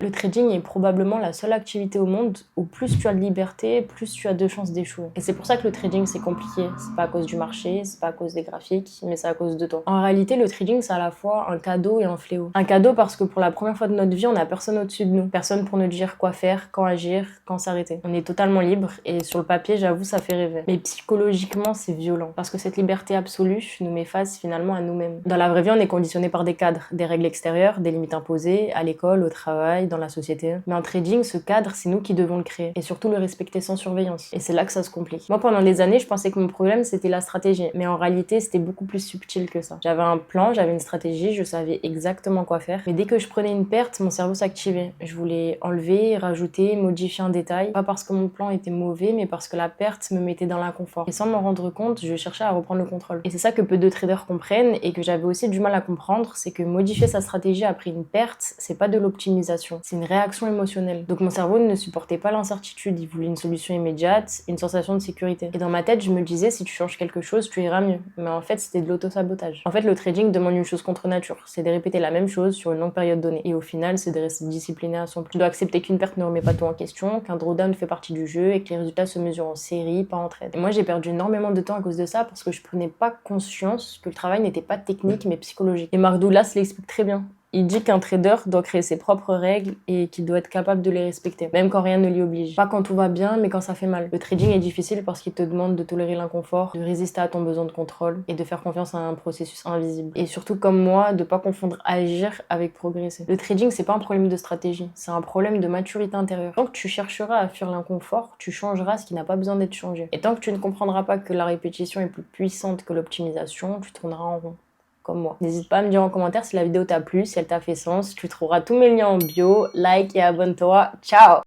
Le trading est probablement la seule activité au monde où plus tu as de liberté, plus tu as de chances d'échouer. Et c'est pour ça que le trading c'est compliqué. C'est pas à cause du marché, c'est pas à cause des graphiques, mais c'est à cause de toi. En réalité, le trading c'est à la fois un cadeau et un fléau. Un cadeau parce que pour la première fois de notre vie, on a personne au-dessus de nous. Personne pour nous dire quoi faire, quand agir, quand s'arrêter. On est totalement libre et sur le papier, j'avoue, ça fait rêver. Mais psychologiquement, c'est violent parce que cette liberté absolue nous met face finalement à nous-mêmes. Dans la vraie vie, on est conditionné par des cadres, des règles extérieures, des limites imposées, à l'école, au travail, dans la société. Mais en trading, ce cadre, c'est nous qui devons le créer et surtout le respecter sans surveillance. Et c'est là que ça se complique. Moi, pendant des années, je pensais que mon problème, c'était la stratégie. Mais en réalité, c'était beaucoup plus subtil que ça. J'avais un plan, j'avais une stratégie, je savais exactement quoi faire. Mais dès que je prenais une perte, mon cerveau s'activait. Je voulais enlever, rajouter, modifier un détail. Pas parce que mon plan était mauvais, mais parce que la perte me mettait dans l'inconfort. Et sans m'en rendre compte, je cherchais à reprendre le contrôle. Et c'est ça que peu de traders comprennent et que j'avais aussi du mal à comprendre, c'est que modifier sa stratégie après une perte, c'est pas de l'optimisation, c'est une réaction émotionnelle. Donc mon cerveau ne supportait pas l'incertitude, il voulait une solution immédiate, une sensation de sécurité. Et dans ma tête, je me disais, si tu changes quelque chose, tu iras mieux. Mais en fait, c'était de l'auto-sabotage. En fait, le trading demande une chose contre nature, c'est de répéter la même chose sur une longue période donnée. Et au final, c'est de rester discipliné à son plan. Tu dois accepter qu'une perte ne remet pas tout en question, qu'un drawdown fait partie du jeu et que les résultats se mesurent en série, pas en trade. Et moi, j'ai perdu énormément de temps à cause de ça parce que je prenais pas conscience que le travail n'était pas technique mais psychologique. Et Mark Douglas l'explique très bien. Il dit qu'un trader doit créer ses propres règles et qu'il doit être capable de les respecter, même quand rien ne l'y oblige. Pas quand tout va bien, mais quand ça fait mal. Le trading est difficile parce qu'il te demande de tolérer l'inconfort, de résister à ton besoin de contrôle et de faire confiance à un processus invisible. Et surtout, comme moi, de pas confondre agir avec progresser. Le trading, c'est pas un problème de stratégie, c'est un problème de maturité intérieure. Tant que tu chercheras à fuir l'inconfort, tu changeras ce qui n'a pas besoin d'être changé. Et tant que tu ne comprendras pas que la répétition est plus puissante que l'optimisation, tu tourneras en rond. Comme moi. N'hésite pas à me dire en commentaire si la vidéo t'a plu, si elle t'a fait sens. Tu trouveras tous mes liens en bio. Like et abonne-toi. Ciao!